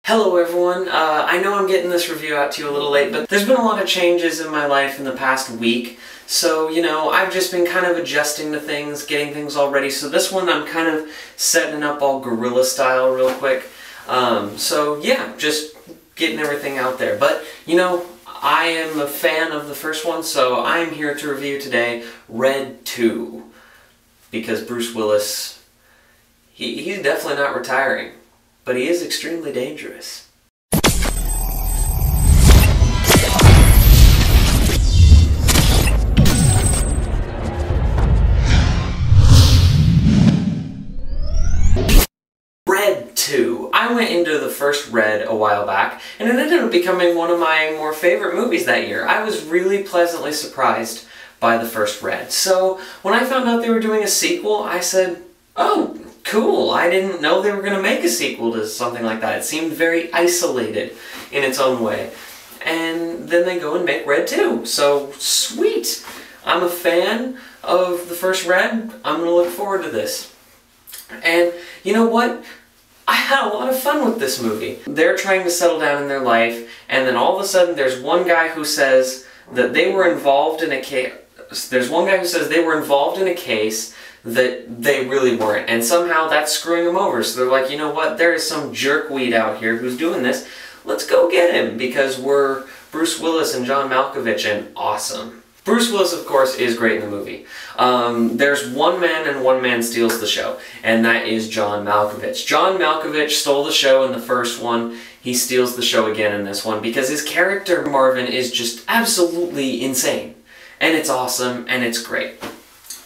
Hello everyone, I know I'm getting this review out to you a little late, but there's been a lot of changes in my life in the past week, so, I've just been kind of adjusting to things, getting things all ready, so this one I'm kind of setting up all guerrilla style real quick, so yeah, just getting everything out there, but, I am a fan of the first one, so I'm here to review today Red 2, because Bruce Willis, he's definitely not retiring. But he is extremely dangerous. Red 2. I went into the first Red a while back, and it ended up becoming one of my more favorite movies that year. I was really pleasantly surprised by the first Red. So, when I found out they were doing a sequel, I said, oh, cool, I didn't know they were going to make a sequel to something like that. It seemed very isolated in its own way. And then they go and make Red 2. So, sweet! I'm a fan of the first Red. I'm going to look forward to this. And you know what? I had a lot of fun with this movie. They're trying to settle down in their life, and then all of a sudden there's one guy who says that they were involved in a case. There's one guy who says they were involved in a case that they really weren't, and somehow that's screwing them over. So they're like, you know what, there is some jerkweed out here who's doing this, let's go get him, because we're Bruce Willis and John Malkovich and awesome. Bruce Willis, of course, is great in the movie. There's one man and one man steals the show, and that is John Malkovich. John Malkovich stole the show in the first one, he steals the show again in this one, because his character, Marvin, is just absolutely insane. And it's awesome, and it's great.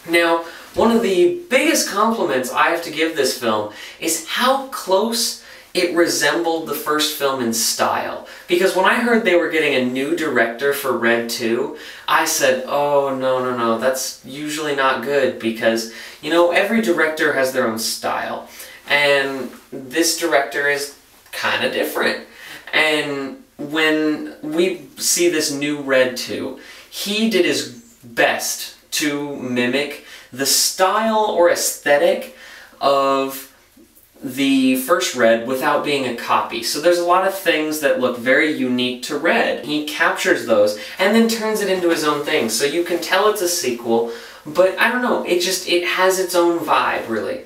Now, one of the biggest compliments I have to give this film is how close it resembled the first film in style. Because when I heard they were getting a new director for Red 2, I said, oh, no, that's usually not good because, every director has their own style. And this director is kind of different. And when we see this new Red 2, he did his best to mimic the style or aesthetic of the first Red without being a copy. So there's a lot of things that look very unique to Red. He captures those and then turns it into his own thing. So you can tell it's a sequel, but I don't know, it has its own vibe, really.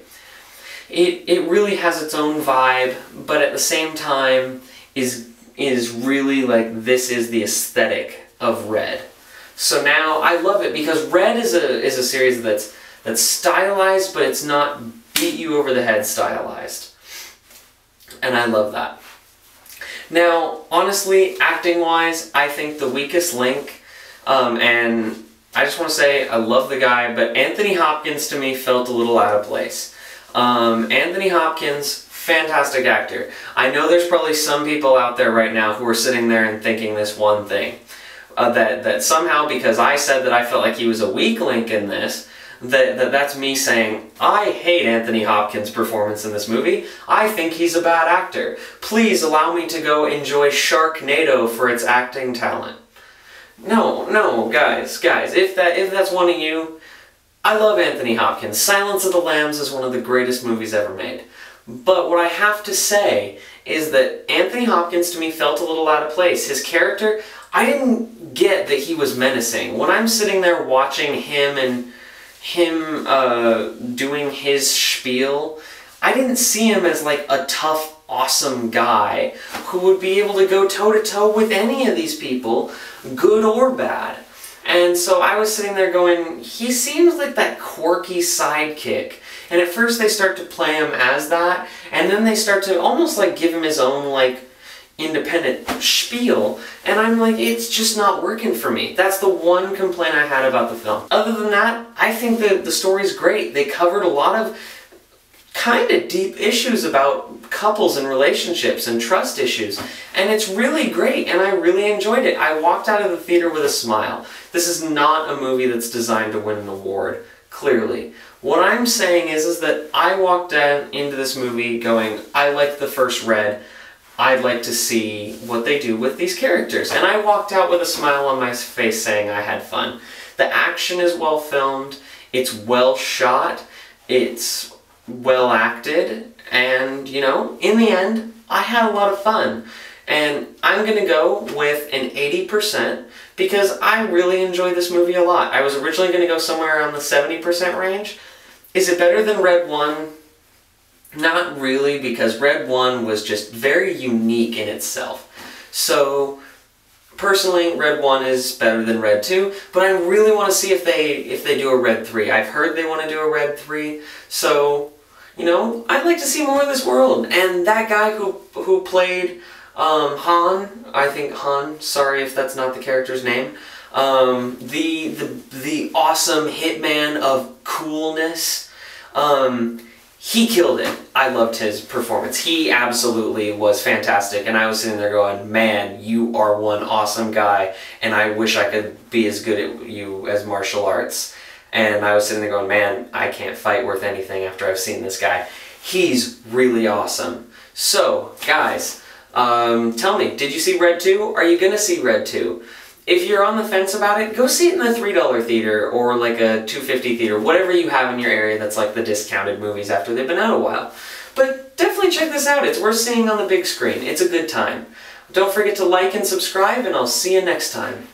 It really has its own vibe, but at the same time is really like, this is the aesthetic of Red. So now I love it because Red is a series that's stylized, but it's not beat you over the head stylized. And I love that. Now, honestly, acting-wise, I think the weakest link, and I just want to say I love the guy, but Anthony Hopkins to me felt a little out of place. Anthony Hopkins, fantastic actor. I know there's probably some people out there right now who are sitting there and thinking this one thing. That somehow, because I said that I felt like he was a weak link in this, that's me saying, I hate Anthony Hopkins' performance in this movie. I think he's a bad actor. Please allow me to go enjoy Sharknado for its acting talent. No, guys, if that's one of you, I love Anthony Hopkins. Silence of the Lambs is one of the greatest movies ever made. But what I have to say is that Anthony Hopkins to me felt a little out of place. His character, I didn't get that he was menacing. When I'm sitting there watching him and doing his spiel, I didn't see him as like a tough, awesome guy who would be able to go toe-to-toe with any of these people, good or bad. And so I was sitting there going, he seems like that quirky sidekick. And at first they start to play him as that, and then they start to almost like give him his own like independent spiel, and I'm like, it's just not working for me. That's the one complaint I had about the film. Other than that, I think that the story's great. They covered a lot of kind of deep issues about couples and relationships and trust issues, and it's really great, and I really enjoyed it. I walked out of the theater with a smile. This is not a movie that's designed to win an award, clearly. What I'm saying is that I walked into this movie going, I like the first Red, I'd like to see what they do with these characters. And I walked out with a smile on my face saying I had fun. The action is well filmed, it's well shot, it's well acted, and, you know, in the end, I had a lot of fun. And I'm going to go with an 80% because I really enjoyed this movie a lot. I was originally going to go somewhere around the 70% range. Is it better than Red 1? Not really, because Red 1 was just very unique in itself. So, personally, Red 1 is better than Red 2, but I really want to see if they do a Red 3. I've heard they want to do a Red 3, so, you know, I'd like to see more of this world. And that guy who played Han, I think Han, sorry if that's not the character's name, the awesome hitman of coolness, he killed it. I loved his performance. He absolutely was fantastic, and I was sitting there going, man, you are one awesome guy, and I wish I could be as good at you as martial arts. And I was sitting there going, man, I can't fight worth anything after I've seen this guy. He's really awesome. So, guys, tell me, did you see Red 2? Are you gonna see Red 2? If you're on the fence about it, go see it in the $3 theater or like a $2.50 theater, whatever you have in your area that's like the discounted movies after they've been out a while. But definitely check this out. It's worth seeing on the big screen. It's a good time. Don't forget to like and subscribe, and I'll see you next time.